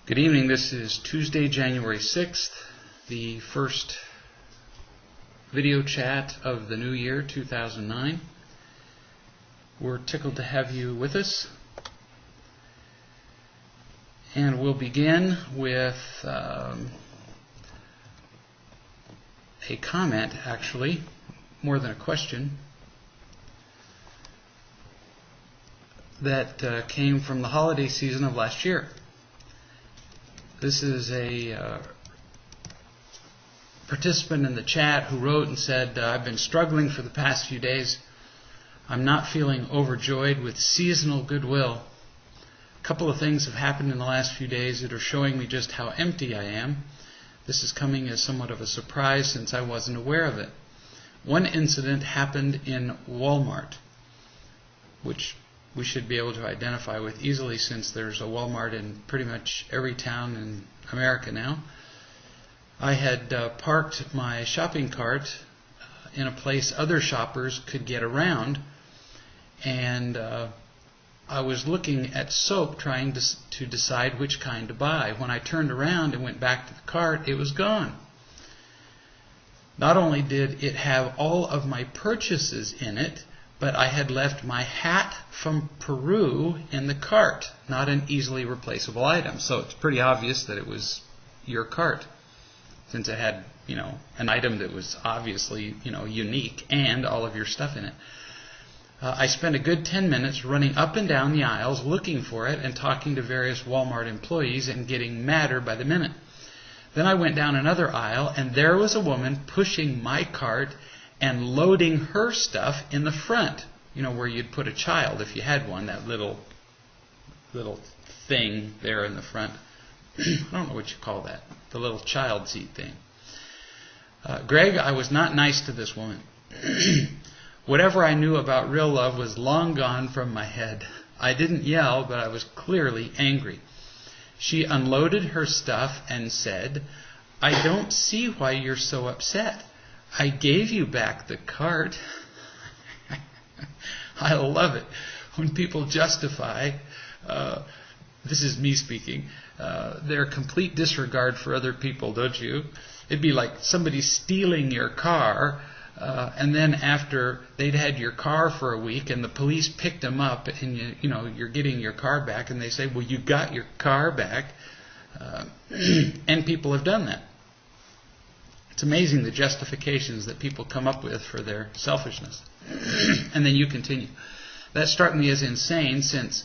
Good evening. This is Tuesday, January 6th, the first video chat of the new year, 2009. We're tickled to have you with us. And we'll begin with a comment, actually, more than a question, that came from the holiday season of last year. This is a participant in the chat who wrote and said, I've been struggling for the past few days. I'm not feeling overjoyed with seasonal goodwill. A couple of things have happened in the last few days that are showing me just how empty I am. This is coming as somewhat of a surprise since I wasn't aware of it. One incident happened in Walmart, which we should be able to identify with easily since there's a Walmart in pretty much every town in America now. I had parked my shopping cart in a place other shoppers could get around, and I was looking at soap trying to decide which kind to buy. When I turned around and went back to the cart, it was gone. Not only did it have all of my purchases in it, but I had left my hat from Peru in the cart, not an easily replaceable item. So it's pretty obvious that it was your cart, since it had, an item that was obviously, unique and all of your stuff in it. I spent a good 10 minutes running up and down the aisles looking for it and talking to various Walmart employees and getting madder by the minute. Then I went down another aisle and there was a woman pushing my cart and loading her stuff in the front, where you'd put a child if you had one, that little thing there in the front. I don't know what you call that, the little child seat thing. Greg, I was not nice to this woman. Whatever I knew about real love was long gone from my head. I didn't yell, but I was clearly angry. She unloaded her stuff and said, "I don't see why you're so upset. I gave you back the cart." I love it when people justify, this is me speaking, their complete disregard for other people, don't you? It'd be like somebody stealing your car, and then after they'd had your car for a week and the police picked them up and you're getting your car back and they say, well, you got your car back, and people have done that. It's amazing the justifications that people come up with for their selfishness. And then you continue. That struck me as insane since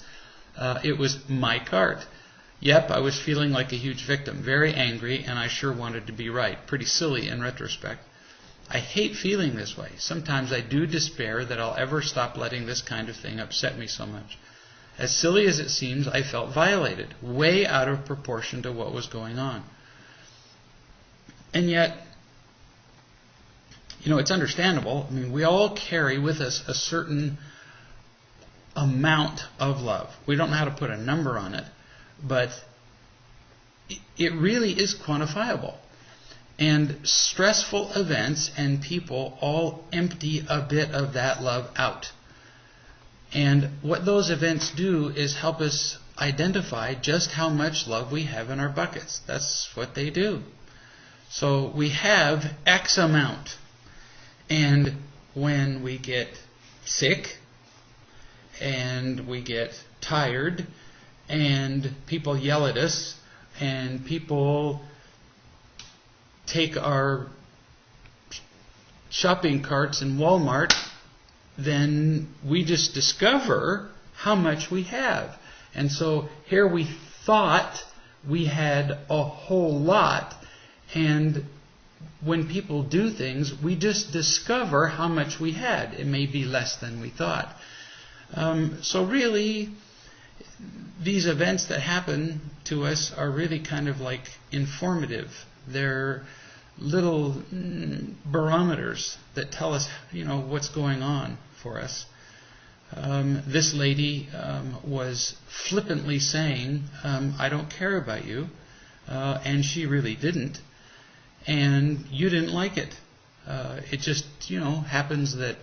it was my cart. Yep, I was feeling like a huge victim, very angry, and I sure wanted to be right. Pretty silly in retrospect. I hate feeling this way. Sometimes I do despair that I'll ever stop letting this kind of thing upset me so much. As silly as it seems, I felt violated, way out of proportion to what was going on. And yet, it's understandable. I mean, we all carry with us a certain amount of love. We don't know how to put a number on it, but it really is quantifiable. And stressful events and people all empty a bit of that love out. And what those events do is help us identify just how much love we have in our buckets. That's what they do. So we have X amount. And when we get sick, and we get tired, and people yell at us, and people take our shopping carts in Walmart, then we just discover how much we have. And so here we thought we had a whole lot, and when people do things, we just discover how much we had. It may be less than we thought. So really, these events that happen to us are really kind of like informative. They're little barometers that tell us, what's going on for us. This lady was flippantly saying, I don't care about you, and she really didn't. And you didn't like it. It just, happens that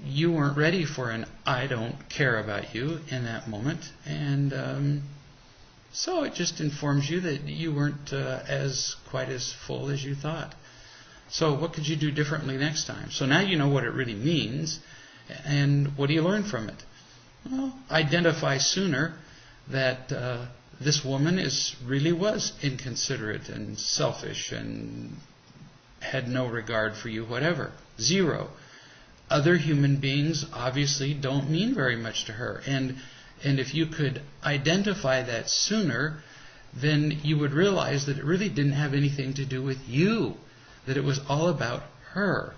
you weren't ready for an I don't care about you in that moment. And So it just informs you that you weren't quite as full as you thought. So what could you do differently next time? So now you know what it really means, and what do you learn from it? Well, identify sooner that this woman really was inconsiderate and selfish and had no regard for you, whatever. 0. Other human beings obviously don't mean very much to her. And if you could identify that sooner, then you would realize that it really didn't have anything to do with you, that it was all about her.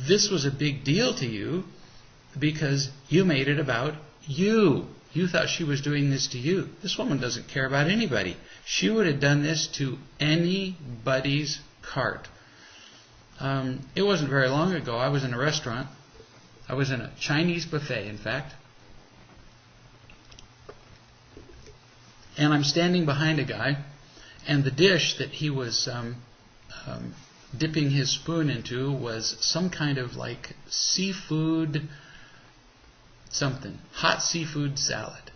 This was a big deal to you because you made it about you. You thought she was doing this to you. This woman doesn't care about anybody. She would have done this to anybody's cart. It wasn't very long ago. I was in a restaurant. I was in a Chinese buffet, in fact. And I'm standing behind a guy, and the dish that he was dipping his spoon into was some kind of like seafood something, hot seafood salad.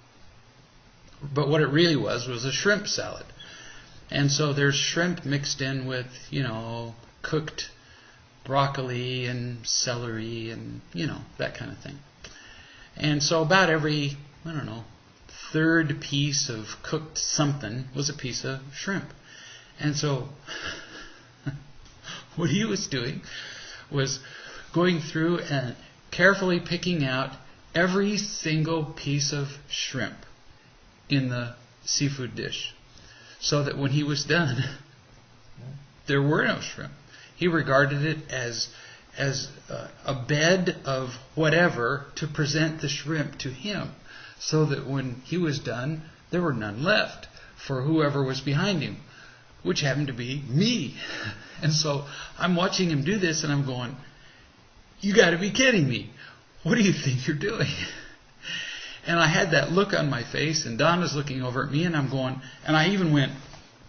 But what it really was a shrimp salad. And so there's shrimp mixed in with, cooked broccoli and celery and, that kind of thing. And so about every, third piece of cooked something was a piece of shrimp. And so what he was doing was going through and carefully picking out every single piece of shrimp in the seafood dish, so that when he was done, there were no shrimp. He regarded it as a bed of whatever to present the shrimp to him, so that when he was done, there were none left for whoever was behind him, which happened to be me. And so I'm watching him do this, and I'm going, you got to be kidding me. What do you think you're doing? And I had that look on my face, and Donna's looking over at me, and I'm going, and I even went,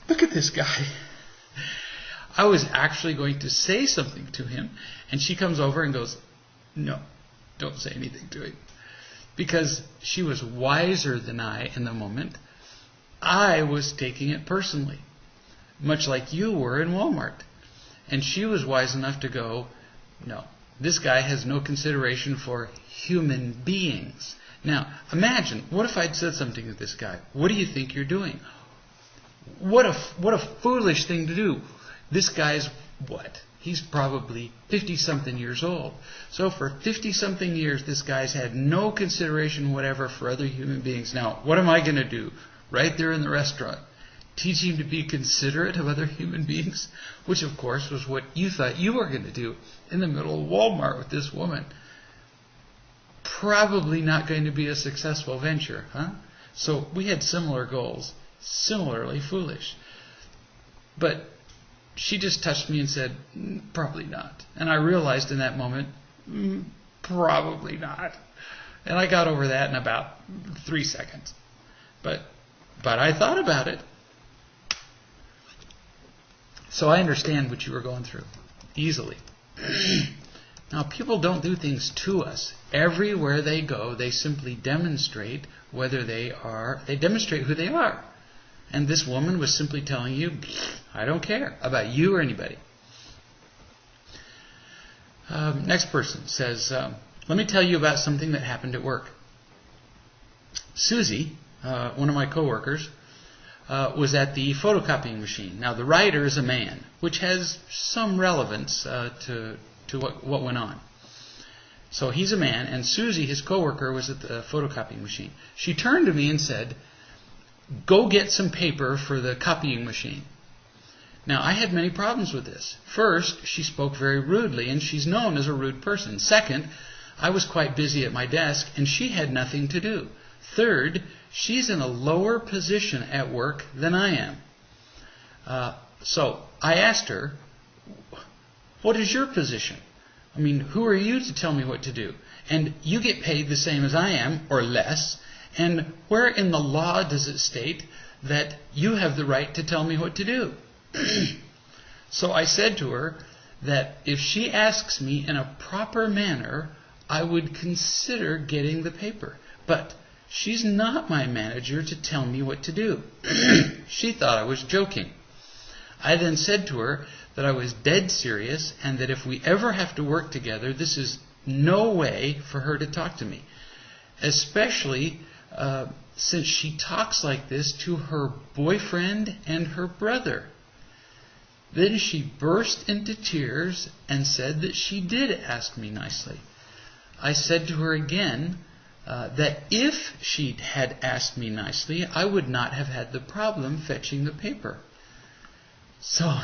look at this guy. I was actually going to say something to him, and she comes over and goes, no, don't say anything to him. Because she was wiser than I in the moment. I was taking it personally, much like you were in Walmart. And she was wise enough to go, no, this guy has no consideration for human beings. Now, imagine, what if I'd said something to this guy? What do you think you're doing? What a foolish thing to do. This guy's what? He's probably 50-something years old. So for 50-something years, this guy's had no consideration whatever for other human beings. Now, what am I going to do right there in the restaurant? Teach him to be considerate of other human beings? Which, of course, was what you thought you were going to do in the middle of Walmart with this woman. Probably not going to be a successful venture, huh? So we had similar goals, similarly foolish. But she just touched me and said, probably not. And I realized in that moment, probably not. And I got over that in about 3 seconds. But I thought about it. So I understand what you were going through, easily. Now, people don't do things to us. Everywhere they go, they simply demonstrate they demonstrate who they are. And this woman was simply telling you, I don't care about you or anybody. Next person says, let me tell you about something that happened at work. Susie, one of my coworkers, was at the photocopying machine. Now, the writer is a man, which has some relevance to what went on. So he's a man, and Susie, his coworker, was at the photocopying machine. She turned to me and said, go get some paper for the copying machine. Now, I had many problems with this. First, she spoke very rudely, and she's known as a rude person. Second, I was quite busy at my desk, and she had nothing to do. Third, she's in a lower position at work than I am. So I asked her, what is your position? I mean, who are you to tell me what to do? And you get paid the same as I am, or less. And where in the law does it state that you have the right to tell me what to do? So I said to her that if she asks me in a proper manner, I would consider getting the paper. But She's not my manager to tell me what to do. She thought I was joking. I then said to her that I was dead serious and that if we ever have to work together, this is no way for her to talk to me. Especially since she talks like this to her boyfriend and her brother. Then she burst into tears and said that she did ask me nicely. I said to her again that if she had asked me nicely, I would not have had the problem fetching the paper. So,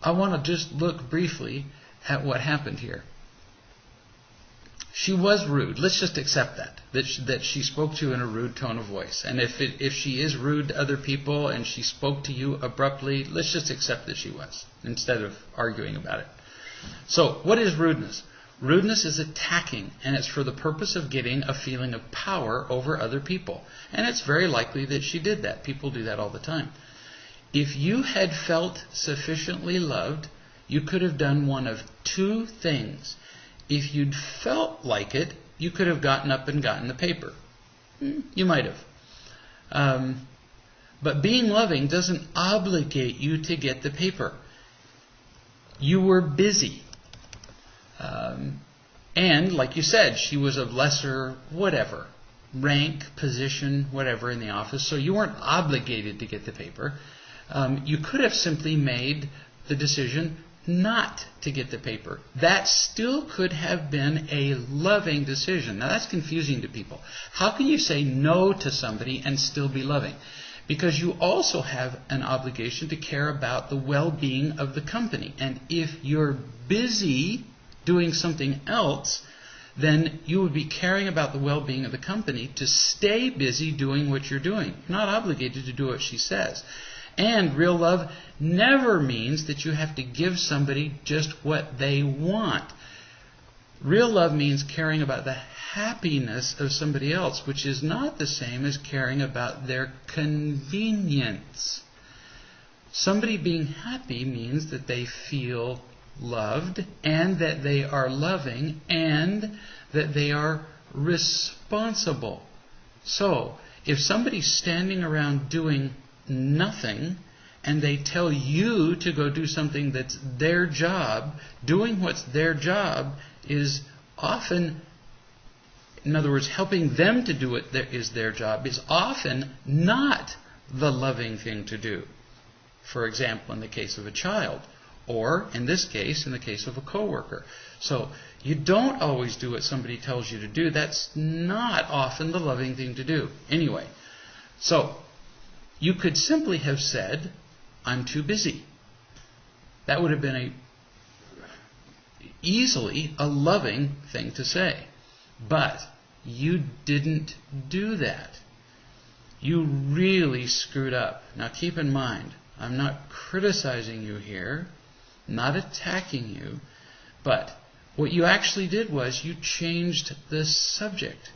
I want to just look briefly at what happened here. She was rude. Let's just accept that she spoke to you in a rude tone of voice. And if she is rude to other people and she spoke to you abruptly, let's just accept that she was, instead of arguing about it. So, what is rudeness? Rudeness is attacking, and it's for the purpose of getting a feeling of power over other people. And it's very likely that she did that. People do that all the time. If you had felt sufficiently loved, you could have done one of two things. If you'd felt like it, you could have gotten up and gotten the paper. You might have. But being loving doesn't obligate you to get the paper. You were busy. And, like you said, she was of lesser whatever, rank, position, whatever in the office, so you weren't obligated to get the paper. You could have simply made the decision not to get the paper. That still could have been a loving decision. Now that's confusing to people. How can you say no to somebody and still be loving? Because you also have an obligation to care about the well-being of the company. And if you're busy doing something else, then you would be caring about the well-being of the company to stay busy doing what you're doing. You're not obligated to do what she says. And real love never means that you have to give somebody just what they want. Real love means caring about the happiness of somebody else, which is not the same as caring about their convenience. Somebody being happy means that they feel loved and that they are loving and that they are responsible. So, if somebody's standing around doing nothing and they tell you to go do something that's their job, doing what's their job is often, in other words, helping them to do it that is their job, is often not the loving thing to do. For example, in the case of a child, or in this case, in the case of a coworker. So you don't always do what somebody tells you to do. That's not often the loving thing to do. Anyway, so you could simply have said, I'm too busy. That would have been easily a loving thing to say. But you didn't do that. You really screwed up. Now keep in mind, I'm not criticizing you here, not attacking you, but what you actually did was you changed the subject.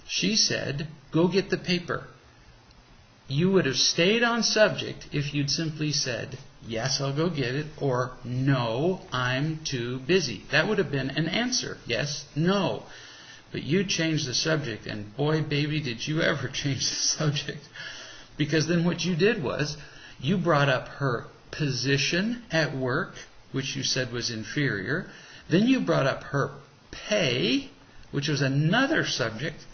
She said, go get the paper. You would have stayed on subject if you'd simply said, yes, I'll go get it, or no, I'm too busy. That would have been an answer. Yes, no. But you changed the subject, and boy, baby, did you ever change the subject. Because then what you did was, you brought up her position at work, which you said was inferior. Then you brought up her pay, which was another subject.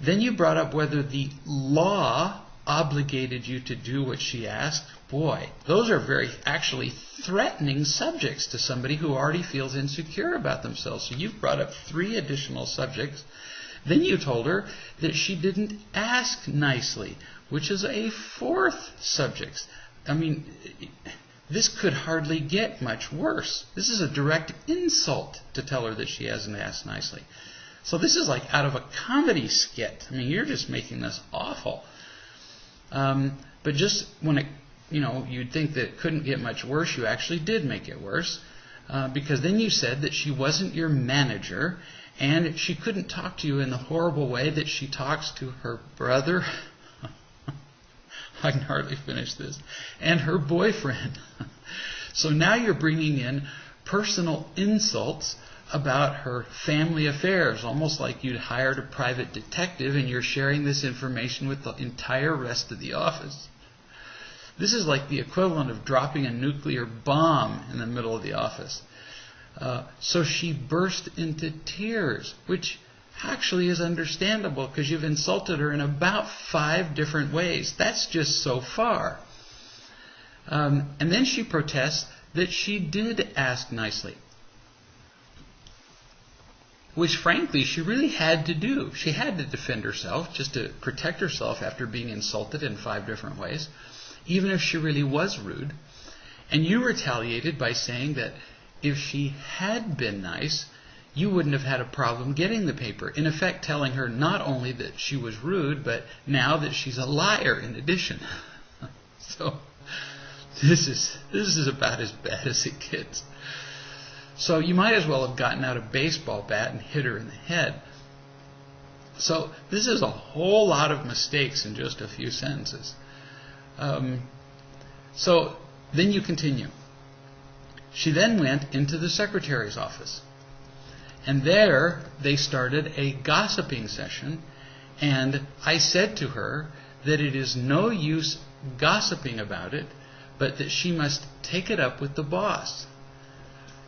Then you brought up whether the law obligated you to do what she asked. Boy, those are very actually threatening subjects to somebody who already feels insecure about themselves. So you've brought up 3 additional subjects. Then you told her that she didn't ask nicely, which is a 4th subject. I mean, this could hardly get much worse. This is a direct insult to tell her that she hasn't asked nicely. So this is like out of a comedy skit. I mean, you're just making this awful. But just when it, you'd think that it couldn't get much worse, you actually did make it worse. Because then you said that she wasn't your manager and she couldn't talk to you in the horrible way that she talks to her brother. I can hardly finish this. And her boyfriend. So now you're bringing in personal insults about her family affairs, almost like you'd hired a private detective and you're sharing this information with the entire rest of the office. This is like the equivalent of dropping a nuclear bomb in the middle of the office. So she burst into tears, which actually is understandable because you've insulted her in about 5 different ways. That's just so far. And then she protests that she did ask nicely, which frankly she really had to do. She had to defend herself just to protect herself after being insulted in 5 different ways, even if she really was rude. And you retaliated by saying that if she had been nice, you wouldn't have had a problem getting the paper. In effect, telling her not only that she was rude, but now that she's a liar in addition. So this is about as bad as it gets. So you might as well have gotten out a baseball bat and hit her in the head. So this is a whole lot of mistakes in just a few sentences. So then you continue. She then went into the secretary's office. And there they started a gossiping session. And I said to her that it is no use gossiping about it, but that she must take it up with the boss.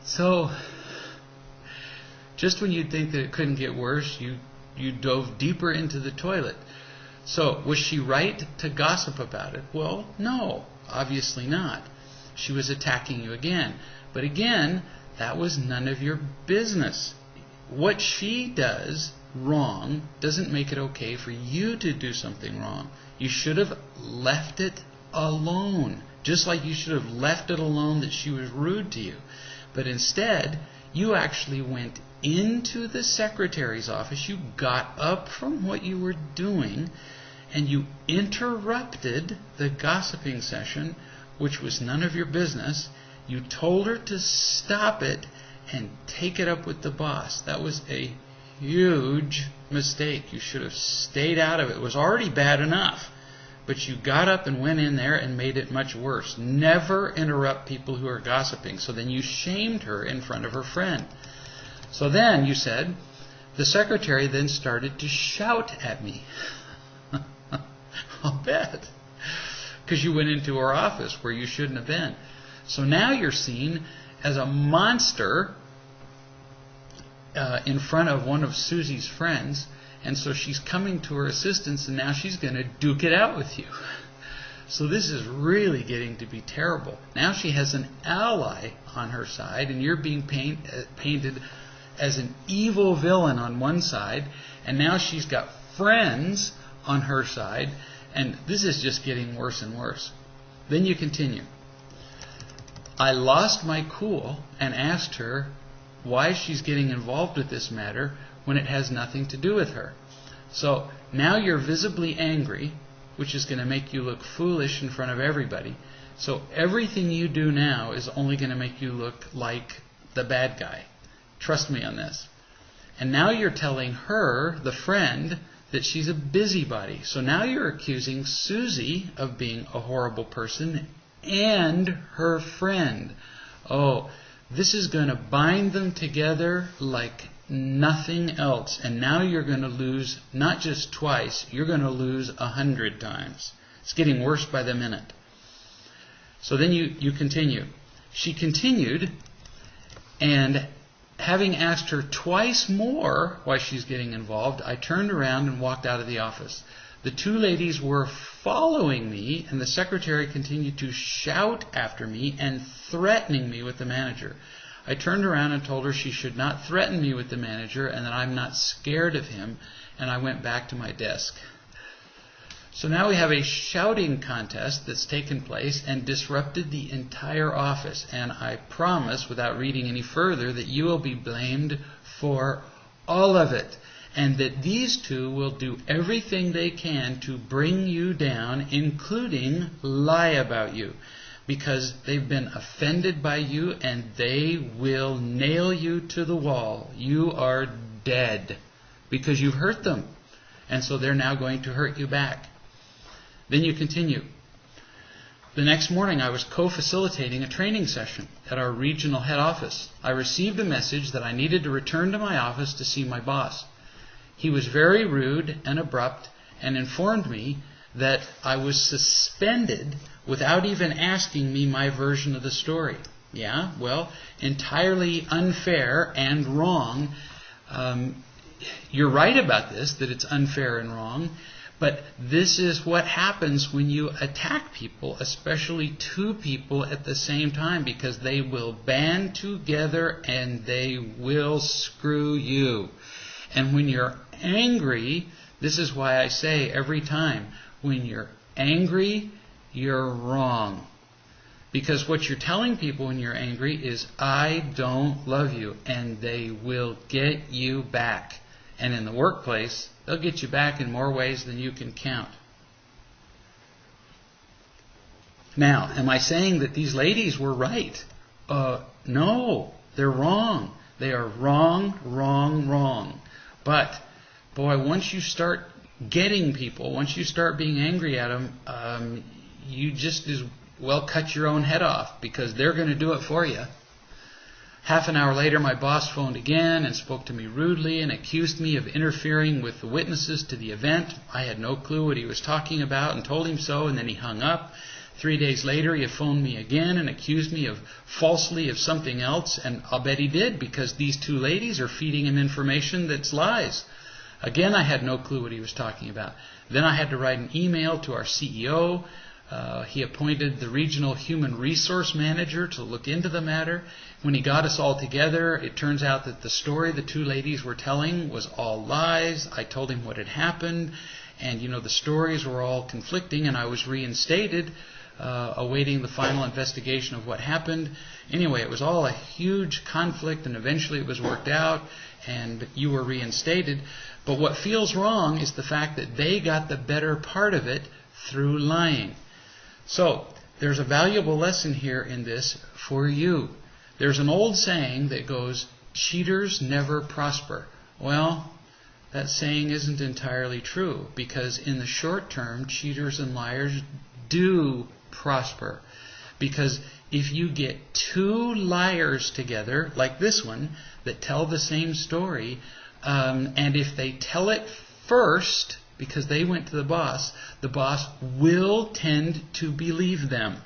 So, just when you'd think that it couldn't get worse, you dove deeper into the toilet. So, was she right to gossip about it? Well, no, obviously not. She was attacking you again. But again, that was none of your business. What she does wrong doesn't make it okay for you to do something wrong. You should have left it alone. Just like you should have left it alone that she was rude to you. But instead, you actually went into the secretary's office. You got up from what you were doing and you interrupted the gossiping session, which was none of your business. You told her to stop it and take it up with the boss. That was a huge mistake. You should have stayed out of it. It was already bad enough. But you got up and went in there and made it much worse. Never interrupt people who are gossiping. So then you shamed her in front of her friend. So then you said, the secretary then started to shout at me. I'll bet. Because you went into her office where you shouldn't have been. So now you're seen as a monster in front of one of Susie's friends. And so she's coming to her assistance, and now she's going to duke it out with you. So this is really getting to be terrible. Now she has an ally on her side, and you're being painted as an evil villain on one side, and now she's got friends on her side, and this is just getting worse and worse. Then you continue. I lost my cool and asked her why she's getting involved with this matter when it has nothing to do with her. So now you're visibly angry, which is going to make you look foolish in front of everybody. So everything you do now is only going to make you look like the bad guy. Trust me on this. And now you're telling her, the friend, that she's a busybody. So now you're accusing Susie of being a horrible person and her friend. Oh, this is going to bind them together like nothing else. And now you're going to lose not just twice, you're going to lose 100 times. It's getting worse by the minute. So then you continue. She continued, and having asked her twice more why she's getting involved, I turned around and walked out of the office. The 2 ladies were following me, and the secretary continued to shout after me and threatening me with the manager. I turned around and told her she should not threaten me with the manager and that I'm not scared of him, and I went back to my desk. So now we have a shouting contest that's taken place and disrupted the entire office, and I promise, without reading any further, that you will be blamed for all of it, and that these 2 will do everything they can to bring you down, including lie about you, because they've been offended by you, and they will nail you to the wall. You are dead because you've hurt them, and so they're now going to hurt you back. Then you continue. The next morning I was co-facilitating a training session at our regional head office. I received a message that I needed to return to my office to see my boss. He was very rude and abrupt and informed me that I was suspended without even asking me my version of the story. Yeah, well, entirely unfair and wrong. You're right about this, that it's unfair and wrong, but this is what happens when you attack people, especially two people at the same time, because they will band together and they will screw you. And when you're angry, this is why I say every time, when you're angry, you're wrong. Because what you're telling people when you're angry is, I don't love you, and they will get you back. And in the workplace, they'll get you back in more ways than you can count. Now, am I saying that these ladies were right? No, they're wrong. They are wrong, wrong, wrong. But, boy, once you start getting people, once you start being angry at them, you just as well cut your own head off, because they're going to do it for you. Half an hour later, my boss phoned again and spoke to me rudely and accused me of interfering with the witnesses to the event. I had no clue what he was talking about and told him so, and then he hung up. 3 days later, he phoned me again and accused me of falsely of something else, and I'll bet he did, because these two ladies are feeding him information that's lies. Again, I had no clue what he was talking about. Then I had to write an email to our CEO. He appointed the regional human resource manager to look into the matter. When he got us all together, it turns out that the story the two ladies were telling was all lies. I told him what had happened, and the stories were all conflicting, and I was reinstated, awaiting the final investigation of what happened. Anyway, it was all a huge conflict, and eventually it was worked out, and you were reinstated. But what feels wrong is the fact that they got the better part of it through lying. So, there's a valuable lesson here in this for you. There's an old saying that goes, cheaters never prosper. Well, that saying isn't entirely true, because in the short term, cheaters and liars do prosper. Because if you get two liars together, like this one, that tell the same story, and if they tell it first, because they went to the boss will tend to believe them.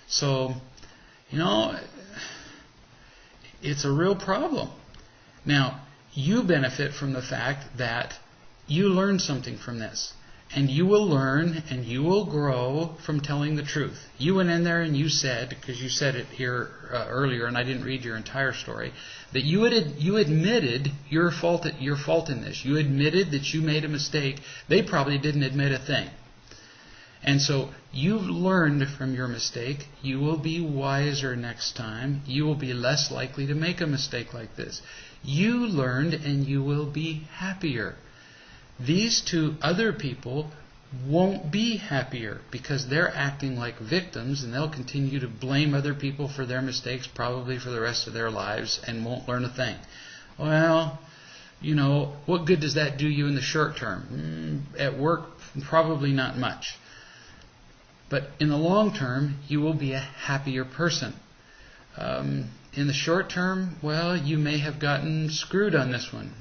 So, it's a real problem. Now, you benefit from the fact that you learned something from this. And you will learn and you will grow from telling the truth. You went in there and you said, because you said it here earlier, and I didn't read your entire story, that you admitted your fault in this. You admitted that you made a mistake. They probably didn't admit a thing. And so you've learned from your mistake. You will be wiser next time. You will be less likely to make a mistake like this. You learned and you will be happier. These two other people won't be happier, because they're acting like victims, and they'll continue to blame other people for their mistakes probably for the rest of their lives and won't learn a thing. Well, what good does that do you in the short term? At work, probably not much. But in the long term, you will be a happier person. In the short term, well, you may have gotten screwed on this one.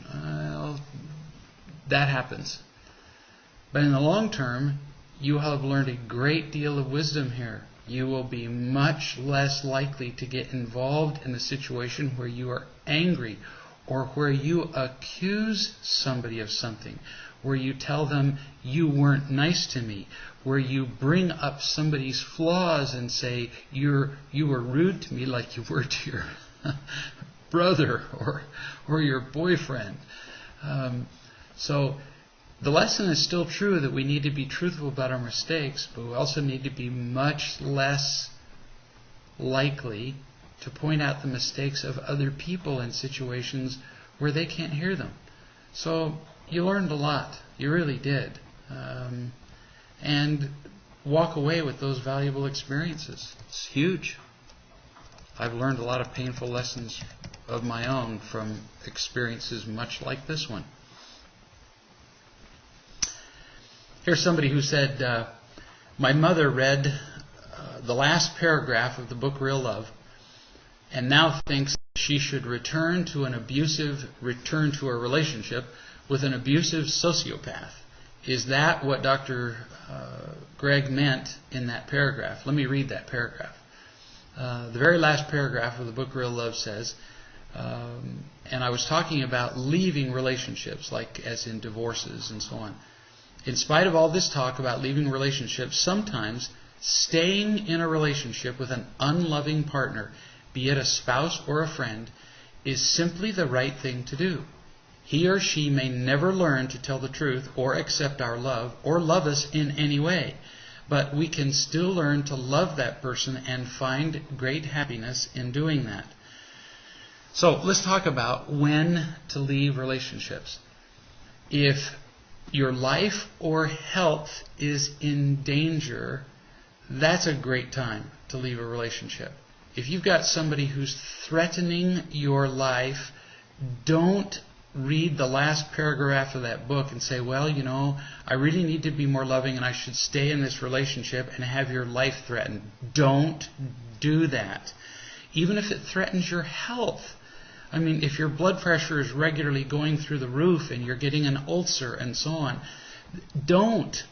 That happens. But in the long term, you have learned a great deal of wisdom here. You will be much less likely to get involved in a situation where you are angry, or where you accuse somebody of something, where you tell them you weren't nice to me, where you bring up somebody's flaws and say you were rude to me like you were to your brother or your boyfriend. So the lesson is still true, that we need to be truthful about our mistakes, but we also need to be much less likely to point out the mistakes of other people in situations where they can't hear them. So you learned a lot. You really did. And walk away with those valuable experiences. It's huge. I've learned a lot of painful lessons of my own from experiences much like this one. Here's somebody who said, my mother read the last paragraph of the book Real Love, and now thinks she should return to a relationship with an abusive sociopath. Is that what Dr. Gregg meant in that paragraph? Let me read that paragraph. The very last paragraph of the book Real Love says, and I was talking about leaving relationships, like as in divorces and so on. In spite of all this talk about leaving relationships, sometimes staying in a relationship with an unloving partner, be it a spouse or a friend, is simply the right thing to do. He or she may never learn to tell the truth or accept our love or love us in any way, but we can still learn to love that person and find great happiness in doing that. So let's talk about when to leave relationships. If your life or health is in danger, that's a great time to leave a relationship. If you've got somebody who's threatening your life, don't read the last paragraph of that book and say, well, I really need to be more loving and I should stay in this relationship and have your life threatened. Don't do that. Even if it threatens your health. I mean, if your blood pressure is regularly going through the roof and you're getting an ulcer and so on, don't.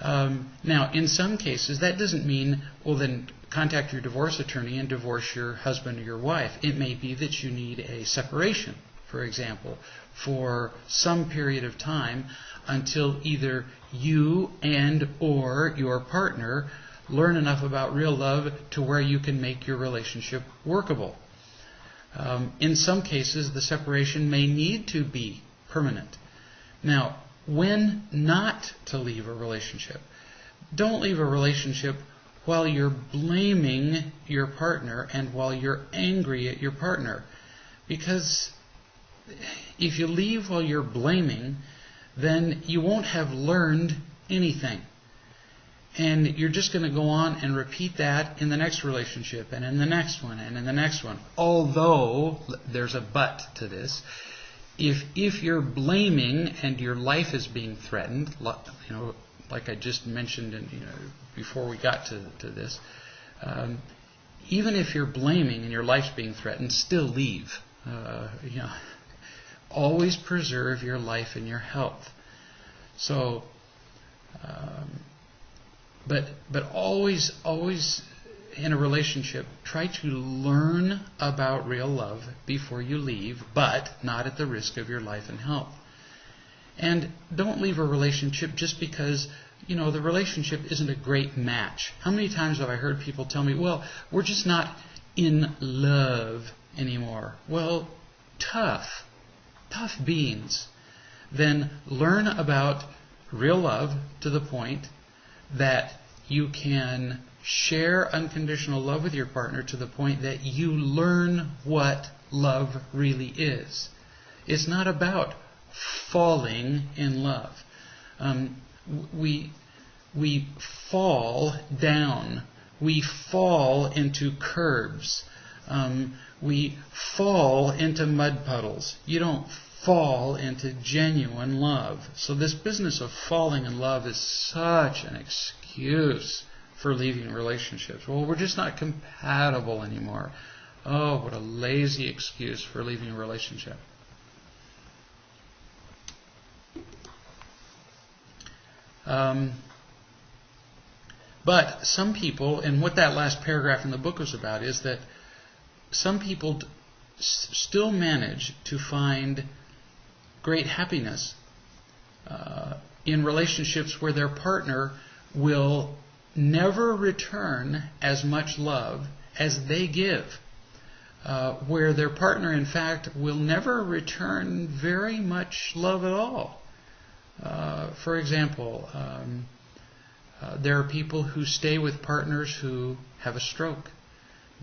Now, in some cases, that doesn't mean, well, then contact your divorce attorney and divorce your husband or your wife. It may be that you need a separation, for example, for some period of time until either you and or your partner learn enough about real love to where you can make your relationship workable. In some cases, the separation may need to be permanent. Now, when not to leave a relationship? Don't leave a relationship while you're blaming your partner and while you're angry at your partner. Because if you leave while you're blaming, then you won't have learned anything. And you're just going to go on and repeat that in the next relationship and in the next one and in the next one. Although, there's a but to this, if you're blaming and your life is being threatened, like I just mentioned before we got to this, even if you're blaming and your life's being threatened, still leave. Always preserve your life and your health. So, but always in a relationship, try to learn about real love before you leave, but not at the risk of your life and health. And don't leave a relationship just because, the relationship isn't a great match. How many times have I heard people tell me, well, we're just not in love anymore? Well, tough beans. Then learn about real love to the point that you can share unconditional love with your partner to the point that you learn what love really is. It's not about falling in love. We fall down. We fall into curbs. We fall into mud puddles. You don't fall into genuine love. So this business of falling in love is such an excuse for leaving relationships. Well, we're just not compatible anymore. Oh, what a lazy excuse for leaving a relationship. But some people, and what that last paragraph in the book was about, is that some people still manage to find great happiness in relationships where their partner will never return as much love as they give, where their partner, in fact, will never return very much love at all. For example, there are people who stay with partners who have a stroke.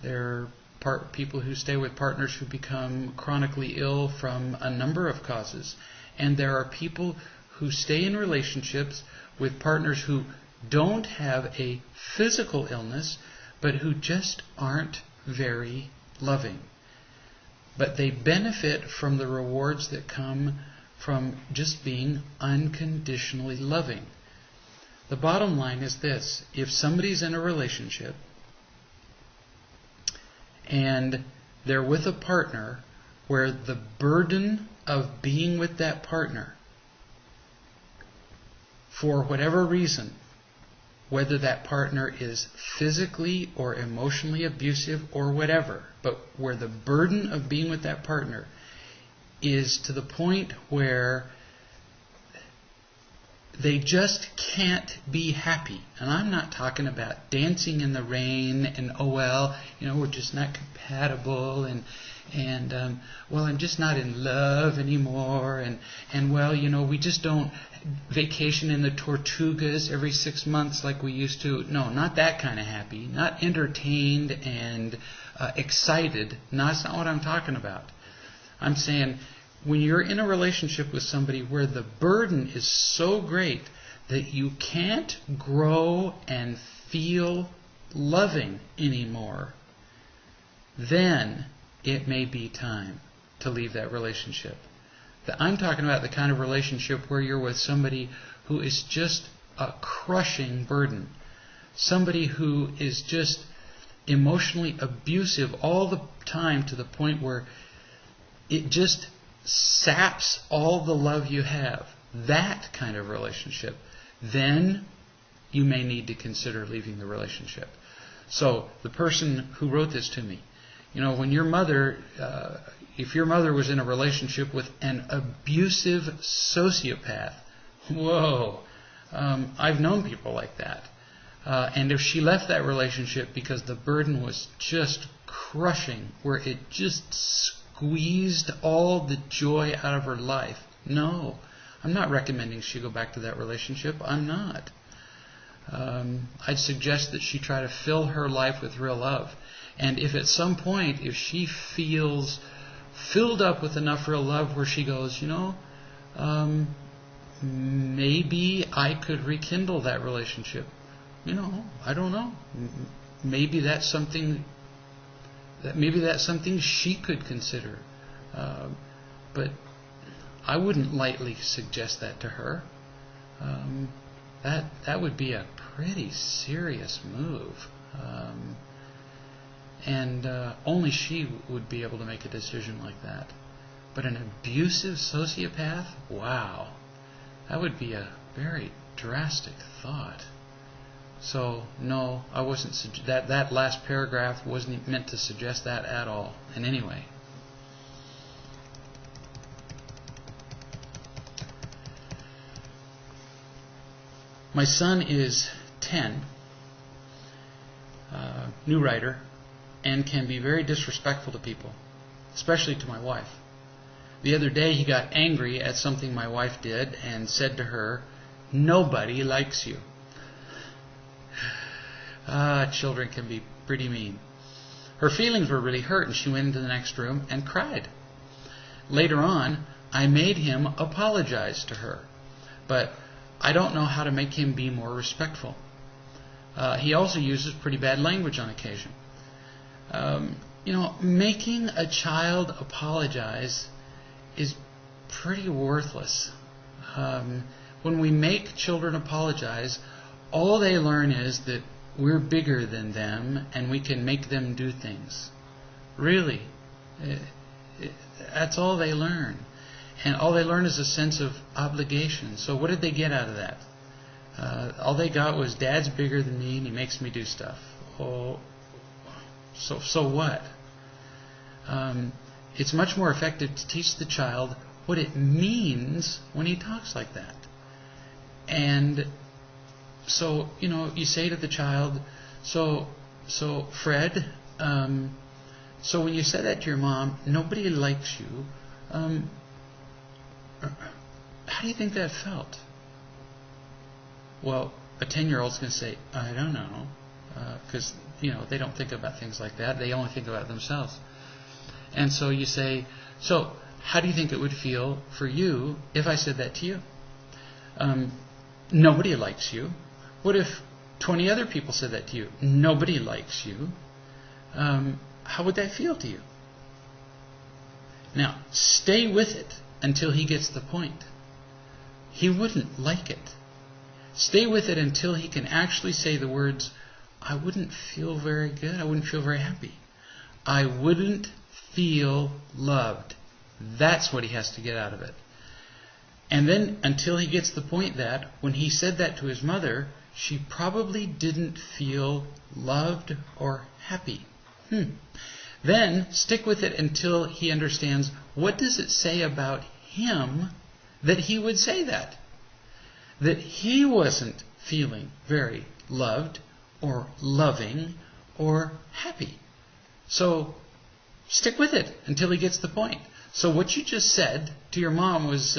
There are people who stay with partners who become chronically ill from a number of causes. And there are people who stay in relationships with partners who don't have a physical illness, but who just aren't very loving. But they benefit from the rewards that come from just being unconditionally loving. The bottom line is this: if somebody's in a relationship and they're with a partner where the burden of being with that partner, for whatever reason, whether that partner is physically or emotionally abusive or whatever, but where the burden of being with that partner is to the point where they just can't be happy. And I'm not talking about dancing in the rain and, oh well, we're just not compatible, and well, I'm just not in love anymore, and well, we just don't vacation in the Tortugas every 6 months like we used to. No, not that kind of happy, not entertained and excited. No, that's not what I'm talking about. I'm saying when you're in a relationship with somebody where the burden is so great that you can't grow and feel loving anymore, then it may be time to leave that relationship. I'm talking about the kind of relationship where you're with somebody who is just a crushing burden. Somebody who is just emotionally abusive all the time to the point where it just saps all the love you have. That kind of relationship. Then you may need to consider leaving the relationship. So the person who wrote this to me, when your mother, if your mother was in a relationship with an abusive sociopath, whoa, I've known people like that. And if she left that relationship because the burden was just crushing, where it just squeezed all the joy out of her life, no, I'm not recommending she go back to that relationship. I'm not. I'd suggest that she try to fill her life with real love. And if at some point, if she feels filled up with enough real love where she goes, maybe I could rekindle that relationship. I don't know. Maybe that's something she could consider. But I wouldn't lightly suggest that to her. That would be a pretty serious move. And only she would be able to make a decision like that. But an abusive sociopath? Wow. That would be a very drastic thought. So, no, I wasn't. That last paragraph wasn't meant to suggest that at all. And anyway. My son is 10, new writer, and can be very disrespectful to people, especially to my wife. The other day he got angry at something my wife did and said to her, "Nobody likes you." Children can be pretty mean. Her feelings were really hurt, and she went into the next room and cried. Later on, I made him apologize to her, but I don't know how to make him be more respectful. He also uses pretty bad language on occasion. Making a child apologize is pretty worthless. When we make children apologize, all they learn is that we're bigger than them and we can make them do things. Really. That's all they learn. And all they learn is a sense of obligation. So what did they get out of that? All they got was, Dad's bigger than me and he makes me do stuff. Oh, so what? It's much more effective to teach the child what it means when he talks like that. And so, you say to the child, so Fred, so when you said that to your mom, nobody likes you, how do you think that felt? Well, a 10-year-old's going to say, I don't know, because they don't think about things like that. They only think about themselves. And so you say, so how do you think it would feel for you if I said that to you? Nobody likes you. What if 20 other people said that to you? Nobody likes you. How would that feel to you? Now, stay with it until he gets the point. He wouldn't like it. Stay with it until he can actually say the words, I wouldn't feel very good. I wouldn't feel very happy. I wouldn't feel loved. That's what he has to get out of it. And then until he gets the point that when he said that to his mother, she probably didn't feel loved or happy. Then stick with it until he understands, what does it say about him that he would say that? That he wasn't feeling very loved or loving or happy. So stick with it until he gets the point. So what you just said to your mom was,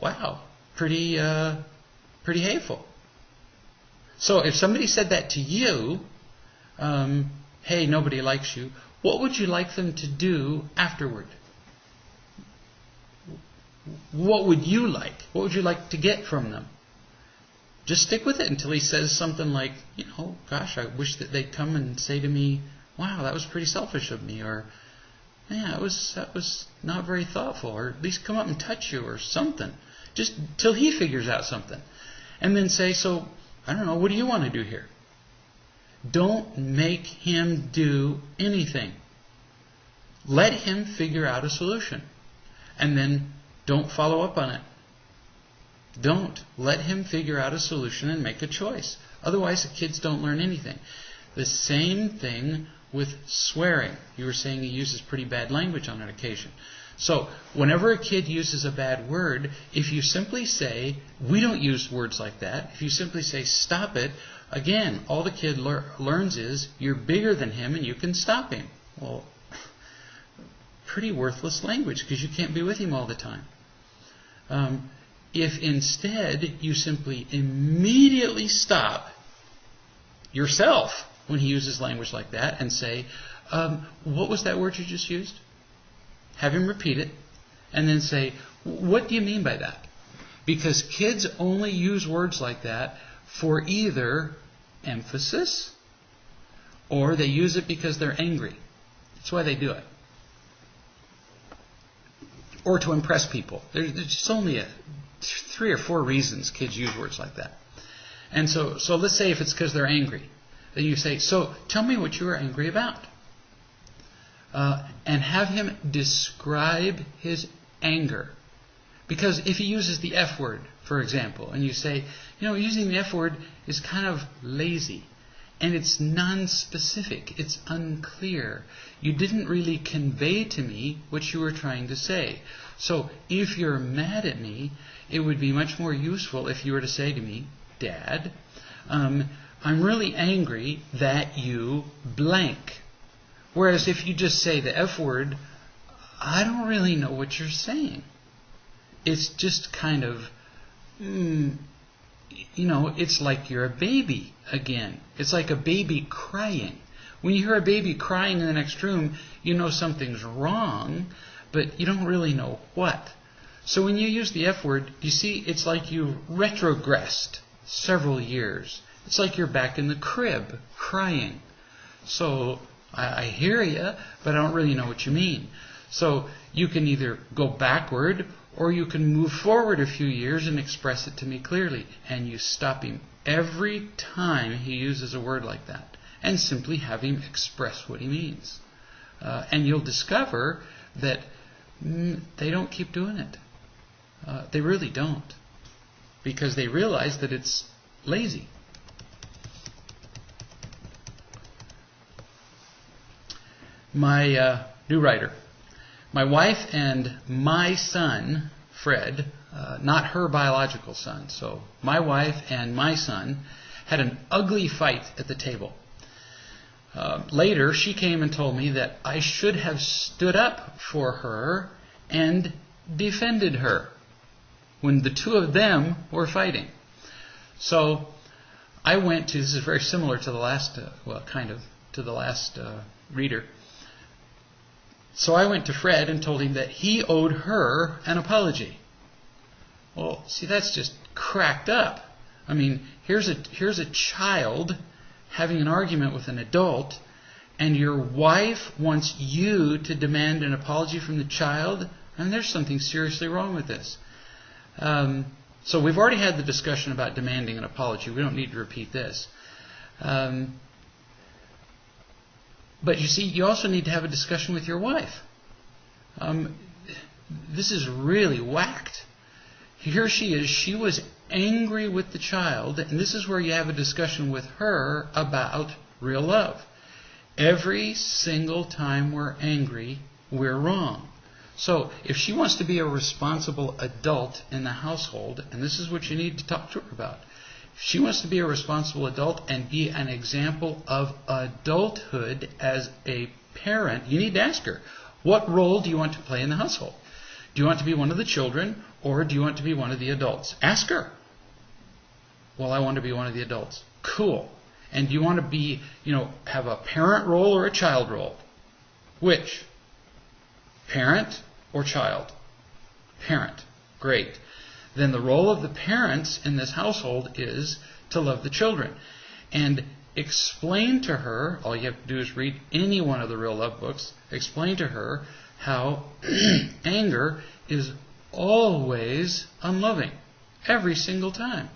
wow, pretty hateful. So if somebody said that to you, hey, nobody likes you, what would you like them to do afterward? What would you like? What would you like to get from them? Just stick with it until he says something like, gosh, I wish that they'd come and say to me, wow, that was pretty selfish of me, or yeah, that was not very thoughtful, or at least come up and touch you or something. Just till he figures out something. And then say, so, I don't know, what do you want to do here? Don't make him do anything. Let him figure out a solution. And then don't follow up on it. Don't. Let him figure out a solution and make a choice. Otherwise, the kids don't learn anything. The same thing with swearing. You were saying he uses pretty bad language on an occasion. So, whenever a kid uses a bad word, if you simply say, we don't use words like that, if you simply say, stop it, again, all the kid learns is, you're bigger than him and you can stop him. Well, pretty worthless language because you can't be with him all the time. If instead you simply immediately stop yourself when he uses language like that and say, what was that word you just used? Have him repeat it and then say, what do you mean by that? Because kids only use words like that for either emphasis or they use it because they're angry. That's why they do it. Or to impress people. There's just only 3 or 4 reasons kids use words like that. And so let's say if it's because they're angry. Then you say, so tell me what you are angry about. And have him describe his anger. Because if he uses the F word, for example, and you say, using the F word is kind of lazy. And it's non-specific. It's unclear. You didn't really convey to me what you were trying to say. So if you're mad at me, it would be much more useful if you were to say to me, Dad, I'm really angry that you blank. Whereas if you just say the F word, I don't really know what you're saying. It's just kind of, it's like you're a baby again. It's like a baby crying. When you hear a baby crying in the next room, you know something's wrong, but you don't really know what. So when you use the F word, you see, it's like you retrogressed several years. It's like you're back in the crib crying. So I hear you, but I don't really know what you mean. So you can either go backward or you can move forward a few years and express it to me clearly. And you stop him every time he uses a word like that and simply have him express what he means. And you'll discover that they don't keep doing it. They really don't. Because they realize that it's lazy. My new writer. My wife and my son, Fred, not her biological son, so my wife and my son had an ugly fight at the table. Later, she came and told me that I should have stood up for her and defended her when the two of them were fighting. So I went to, this is very similar to the last, to the last reader. So I went to Fred and told him that he owed her an apology. Well, see, that's just cracked up. I mean, here's a child having an argument with an adult, and your wife wants you to demand an apology from the child, and there's something seriously wrong with this. So we've already had the discussion about demanding an apology. We don't need to repeat this. But you see, you also need to have a discussion with your wife. This is really whacked. Here she is. She was angry with the child, and this is where you have a discussion with her about real love. Every single time we're angry, we're wrong. So if she wants to be a responsible adult in the household, and this is what you need to talk to her about, if she wants to be a responsible adult and be an example of adulthood as a parent, you need to ask her, what role do you want to play in the household? Do you want to be one of the children, or do you want to be one of the adults? Ask her. Well, I want to be one of the adults. Cool. And do you want to be, have a parent role or a child role? Which? Parent or child? Parent. Great. Then the role of the parents in this household is to love the children. And explain to her, all you have to do is read any one of the real love books, explain to her how anger is always unloving. Every single time.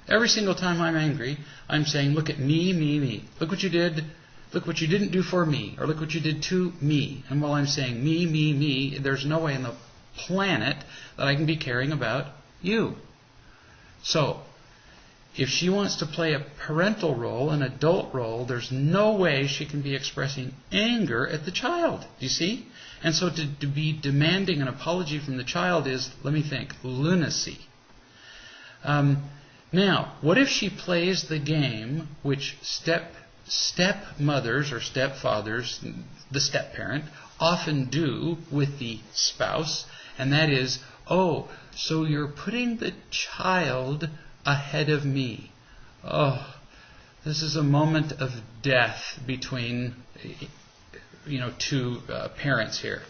Every single time I'm angry, I'm saying, look at me, me, me. Look what you did. Look what you didn't do for me. Or look what you did to me. And while I'm saying me, me, me, there's no way on the planet that I can be caring about you. So, if she wants to play a parental role, an adult role, there's no way she can be expressing anger at the child. Do you see? And so to be demanding an apology from the child is, let me think, lunacy. Now, what if she plays the game which stepmothers or stepfathers, the step-parent, often do with the spouse, and that is, oh, so you're putting the child ahead of me. Oh, this is a moment of death between two parents here.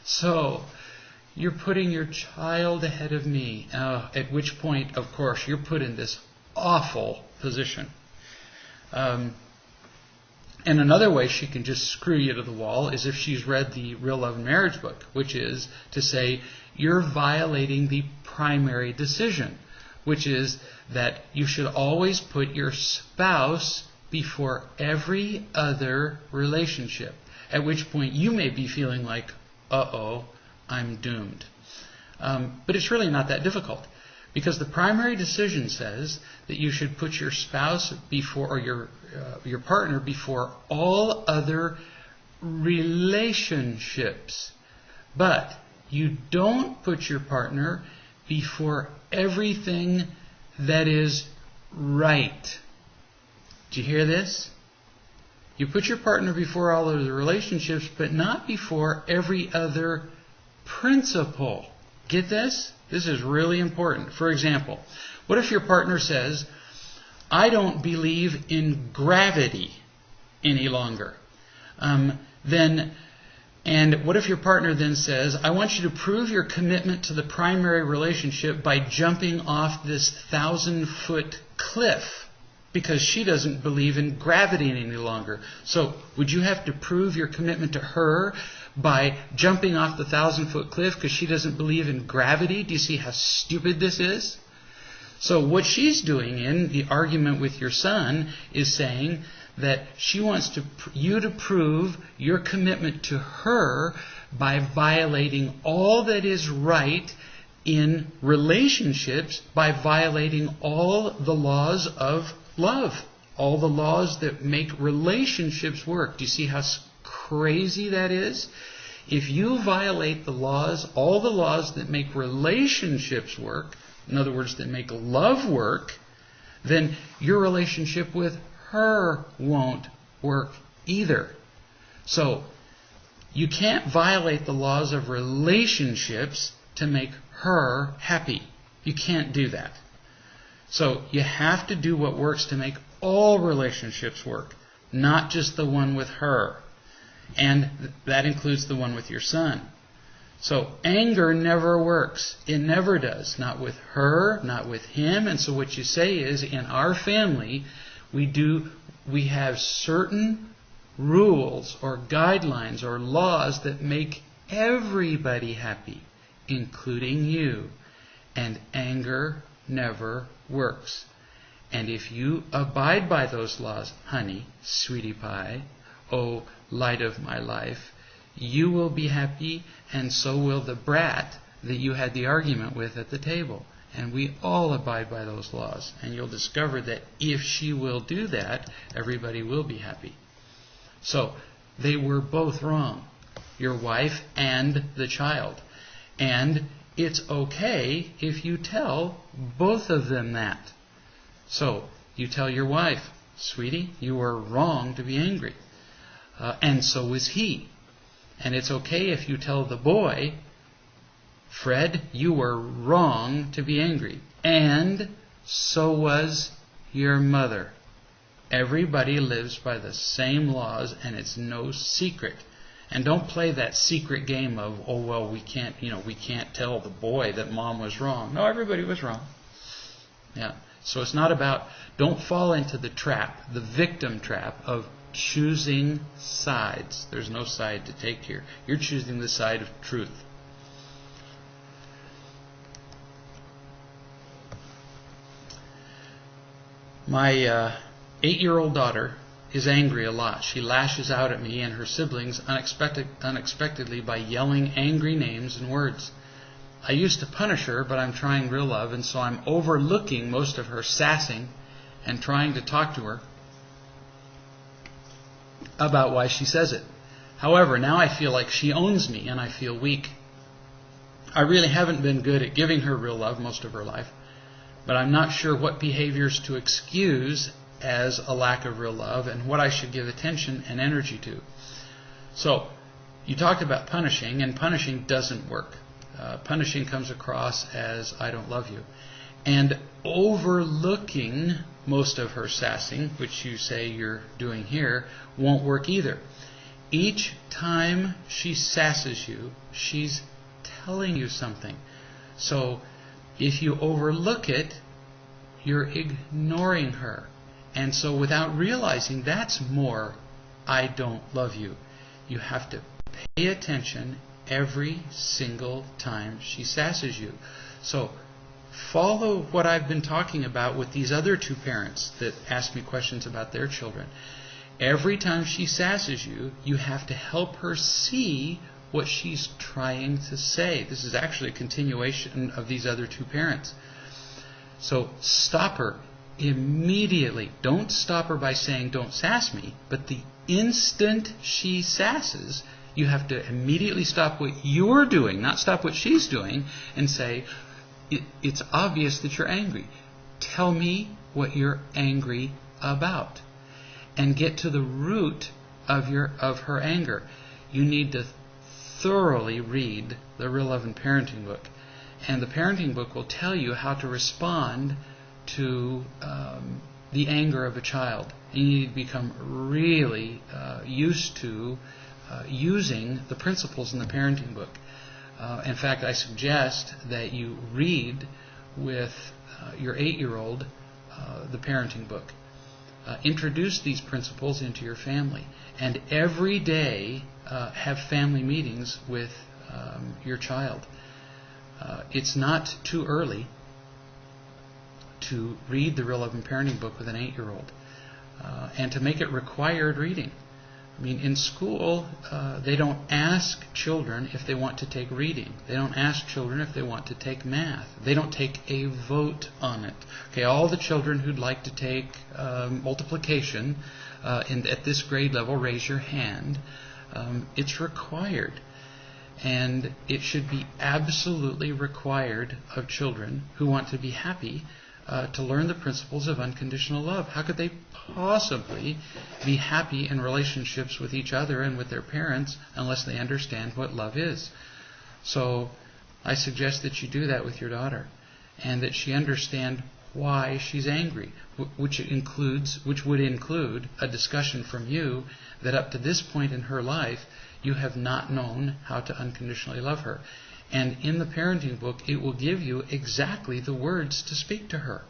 So, you're putting your child ahead of me. At which point, of course, you're put in this awful position. And another way she can just screw you to the wall is if she's read the Real Love and Marriage book, which is to say, you're violating the primary decision, which is that you should always put your spouse before every other relationship. At which point you may be feeling like, uh-oh, I'm doomed. But it's really not that difficult, because the primary decision says that you should put your spouse before, or your partner before all other relationships. But you don't put your partner before everything that is right. Do you hear this? You put your partner before all of the relationships, but not before every other principle. Get this? This is really important. For example, what if your partner says, I don't believe in gravity any longer? And what if your partner then says, I want you to prove your commitment to the primary relationship by jumping off this 1,000-foot cliff, because she doesn't believe in gravity any longer. So would you have to prove your commitment to her by jumping off the 1,000-foot cliff because she doesn't believe in gravity? Do you see how stupid this is? So what she's doing in the argument with your son is saying that she wants you to prove your commitment to her by violating all that is right in relationships, by violating all the laws of love, all the laws that make relationships work. Do you see how crazy that is? If you violate the laws, all the laws that make relationships work, in other words, that make love work, then your relationship with her won't work either. So, you can't violate the laws of relationships to make her happy. You can't do that. So, you have to do what works to make all relationships work, not just the one with her. And that includes the one with your son. So anger never works. It never does. Not with her, not with him. And so what you say is, in our family, we have certain rules or guidelines or laws that make everybody happy, including you. And anger never works. And if you abide by those laws, honey, sweetie pie, oh, light of my life, you will be happy, and so will the brat that you had the argument with at the table. And we all abide by those laws. And you'll discover that if she will do that, everybody will be happy. So, they were both wrong, your wife and the child. And it's okay if you tell both of them that. So, you tell your wife, sweetie, you were wrong to be angry. And so was he. And it's okay if you tell the boy, Fred, you were wrong to be angry. And so was your mother. Everybody lives by the same laws, and it's no secret. And don't play that secret game of, oh, well, we can't tell the boy that mom was wrong. No, everybody was wrong. Yeah. So it's not about, don't fall into the trap, the victim trap of choosing sides. There's no side to take here. You're choosing the side of truth. My 8-year-old daughter is angry a lot. She lashes out at me and her siblings unexpectedly by yelling angry names and words. I used to punish her, but I'm trying real love, and so I'm overlooking most of her sassing and trying to talk to her about why she says it. However, now I feel like she owns me and I feel weak. I really haven't been good at giving her real love most of her life, but I'm not sure what behaviors to excuse as a lack of real love and what I should give attention and energy to. So, you talked about punishing, and punishing doesn't work. Punishing comes across as, I don't love you. And overlooking most of her sassing, which you say you're doing here, won't work either. Each time she sasses you, she's telling you something. So, if you overlook it, you're ignoring her. And so without realizing, that's more, I don't love you. You have to pay attention every single time she sasses you. So follow what I've been talking about with these other two parents that ask me questions about their children. Every time she sasses you, you have to help her see what she's trying to say. This is actually a continuation of these other two parents. So stop her immediately. Don't stop her by saying, don't sass me. But the instant she sasses, you have to immediately stop what you're doing, not stop what she's doing, and say, it's obvious that you're angry. Tell me what you're angry about. And get to the root of her anger. You need to thoroughly read the Real Love and Parenting book. And the parenting book will tell you how to respond to the anger of a child. You need to become really used to using the principles in the parenting book. In fact, I suggest that you read with your 8-year-old the parenting book. Introduce these principles into your family. And every day have family meetings with your child. It's not too early to read the Real Love and Parenting book with an 8-year-old and to make it required reading. I mean, in school, they don't ask children if they want to take reading. They don't ask children if they want to take math. They don't take a vote on it. Okay, all the children who'd like to take multiplication at this grade level, raise your hand. It's required. And it should be absolutely required of children who want to be happy to learn the principles of unconditional love. How could they possibly be happy in relationships with each other and with their parents unless they understand what love is? So I suggest that you do that with your daughter, and that she understand why she's angry, which would include a discussion from you that up to this point in her life you have not known how to unconditionally love her. And in the parenting book, it will give you exactly the words to speak to her.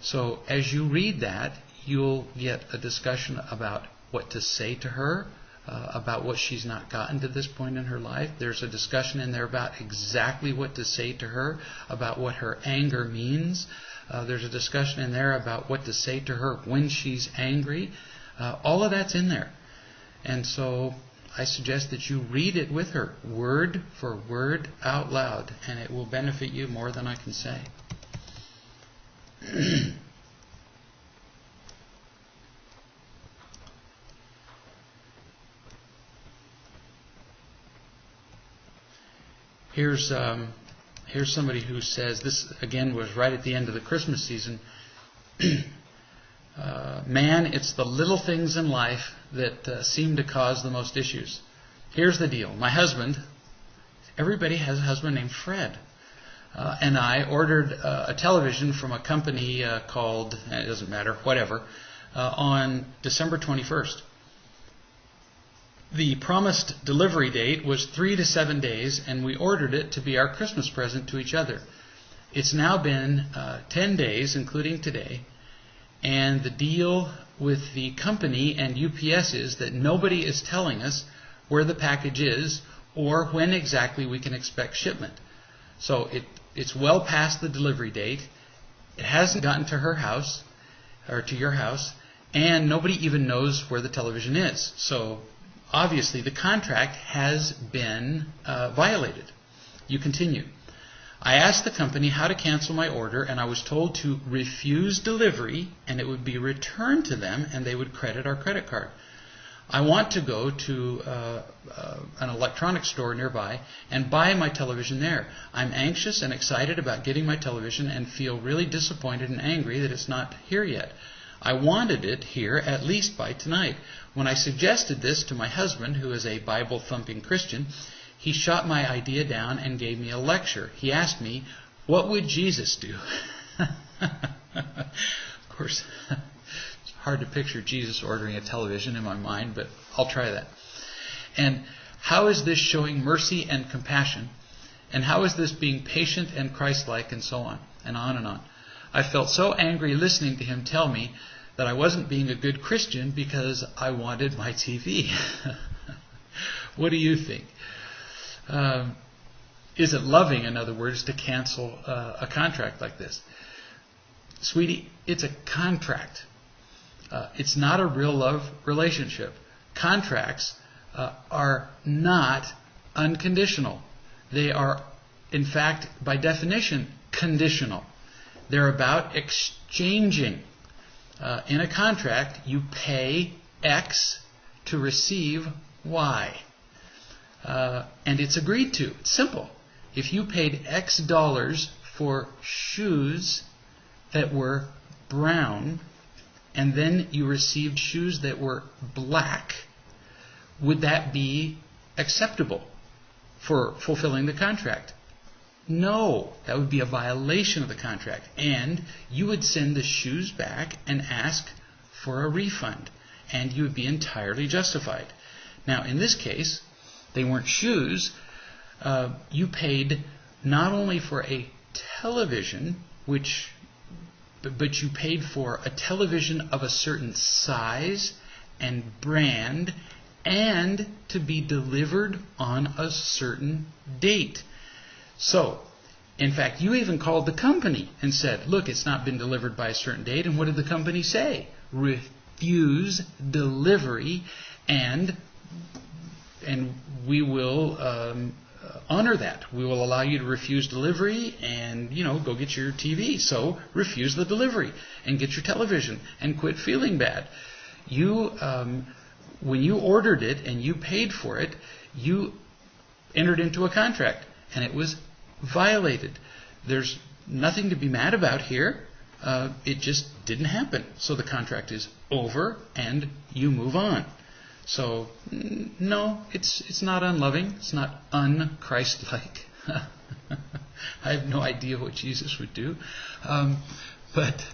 So as you read that, you'll get a discussion about what to say to her, about what she's not gotten to this point in her life. There's a discussion in there about exactly what to say to her, about what her anger means. There's a discussion in there about what to say to her when she's angry. All of that's in there. And so I suggest that you read it with her, word for word out loud, and it will benefit you more than I can say. Here's somebody who says, this again was right at the end of the Christmas season, man, it's the little things in life that seem to cause the most issues. Here's the deal. My husband, everybody has a husband named Fred, and I ordered a television from a company called, it doesn't matter, whatever, on December 21st. The promised delivery date was 3 to 7 days, and we ordered it to be our Christmas present to each other. It's now been 10 days, including today, and the deal with the company and UPS is that nobody is telling us where the package is or when exactly we can expect shipment. So it's well past the delivery date. It hasn't gotten to her house or to your house, and nobody even knows where the television is. So obviously the contract has been violated. You continue. I asked the company how to cancel my order, and I was told to refuse delivery, and it would be returned to them, and they would credit our credit card. I want to go to an electronics store nearby and buy my television there. I'm anxious and excited about getting my television and feel really disappointed and angry that it's not here yet. I wanted it here at least by tonight. When I suggested this to my husband, who is a Bible-thumping Christian, he shot my idea down and gave me a lecture. He asked me, what would Jesus do? Of course, it's hard to picture Jesus ordering a television in my mind, but I'll try that. And how is this showing mercy and compassion? And how is this being patient and Christ-like, and so on, and on and on. I felt so angry listening to him tell me that I wasn't being a good Christian because I wanted my TV. What do you think? Is it loving, in other words, to cancel a contract like this? Sweetie, it's a contract. It's not a real love relationship. Contracts are not unconditional. They are, in fact, by definition, conditional. They're about exchanging. In a contract, you pay X to receive Y. And it's agreed to. It's simple. If you paid X dollars for shoes that were brown, and then you received shoes that were black, would that be acceptable for fulfilling the contract? No, that would be a violation of the contract. And you would send the shoes back and ask for a refund. And you would be entirely justified. Now, in this case, they weren't shoes. You paid not only for a television, but you paid for a television of a certain size and brand, and to be delivered on a certain date. So, in fact, you even called the company and said, look, it's not been delivered by a certain date. And what did the company say? Refuse delivery, and we will honor that. We will allow you to refuse delivery and, go get your TV. So refuse the delivery and get your television and quit feeling bad. You, when you ordered it and you paid for it, you entered into a contract, and it was violated. There's nothing to be mad about here. It just didn't happen. So the contract is over and you move on. So, no, it's not unloving. It's not un-Christ-like. I have no idea what Jesus would do. But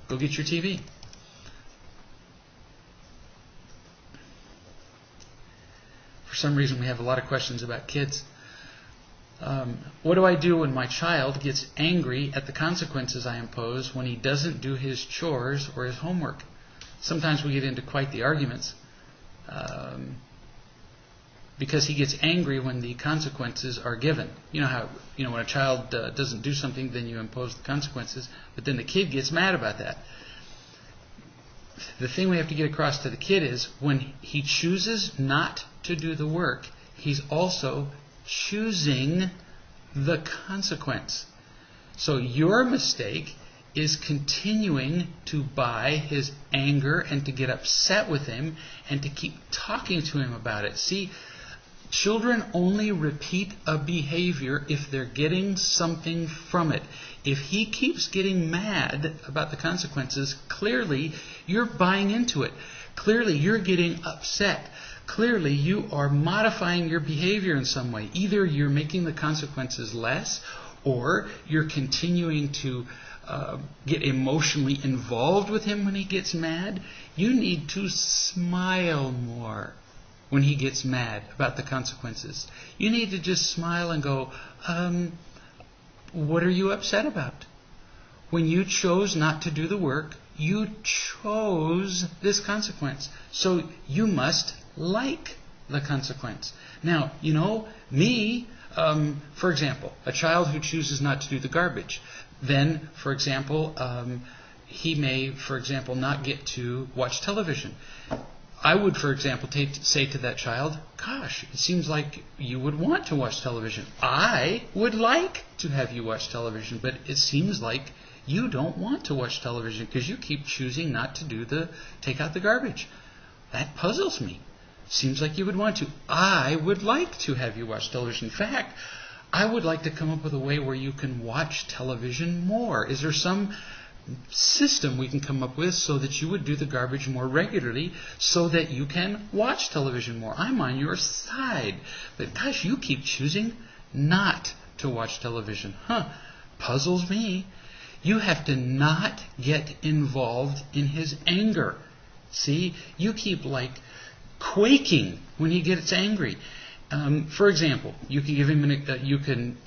go get your TV. For some reason, we have a lot of questions about kids. What do I do when my child gets angry at the consequences I impose when he doesn't do his chores or his homework? Sometimes we get into quite the arguments because he gets angry when the consequences are given. You know how when a child doesn't do something, then you impose the consequences, but then the kid gets mad about that. the thing we have to get across to the kid is when he chooses not to do the work, he's also choosing the consequence. So your mistake is continuing to buy his anger and to get upset with him and to keep talking to him about it. See, children only repeat a behavior if they're getting something from it. If he keeps getting mad about the consequences, clearly you're buying into it. Clearly you're getting upset. Clearly you are modifying your behavior in some way. Either you're making the consequences less, or you're continuing to get emotionally involved with him when he gets mad. You need to smile more when he gets mad about the consequences. You need to just smile and go, what are you upset about? When you chose not to do the work, you chose this consequence. So you must like the consequence. Now, me, for example, a child who chooses not to do the garbage, then, for example, he may, for example, not get to watch television. I would, for example, say to that child, gosh, it seems like you would want to watch television. I would like to have you watch television, but it seems like you don't want to watch television because you keep choosing not to take out the garbage. That puzzles me. Seems like you would want to. I would like to have you watch television. In fact, I would like to come up with a way where you can watch television more. Is there some system we can come up with so that you would do the garbage more regularly so that you can watch television more? I'm on your side. But gosh, you keep choosing not to watch television. Puzzles me. You have to not get involved in his anger. See, you keep quaking when he gets angry. For example, you can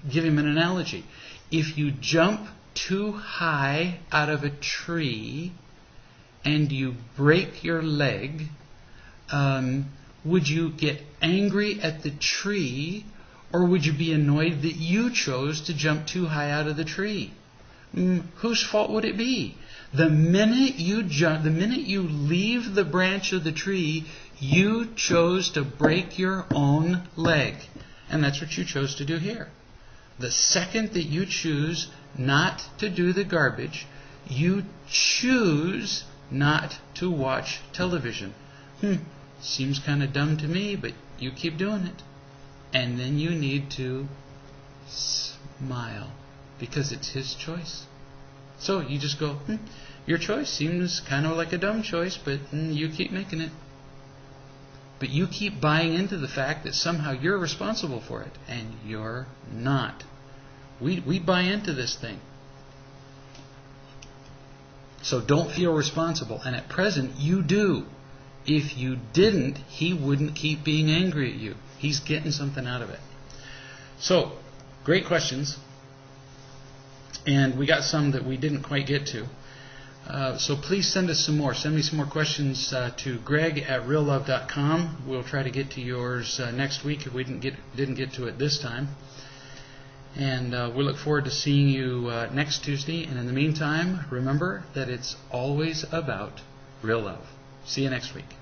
give him an analogy. If you jump too high out of a tree and you break your leg, would you get angry at the tree, or would you be annoyed that you chose to jump too high out of the tree? Whose fault would it be? The minute you leave the branch of the tree, you chose to break your own leg. And that's what you chose to do here. The second that you choose not to do the garbage, you choose not to watch television. Seems kind of dumb to me, but you keep doing it. And then you need to smile because it's his choice. So you just go, your choice seems kind of like a dumb choice, but you keep making it. But you keep buying into the fact that somehow you're responsible for it, and you're not. We buy into this thing. So don't feel responsible. And at present, you do. If you didn't, he wouldn't keep being angry at you. He's getting something out of it. So, great questions. And we got some that we didn't quite get to. So please send us some more. Send me some more questions to greg@reallove.com. We'll try to get to yours next week if we didn't get to it this time. And we look forward to seeing you next Tuesday. And in the meantime, remember that it's always about real love. See you next week.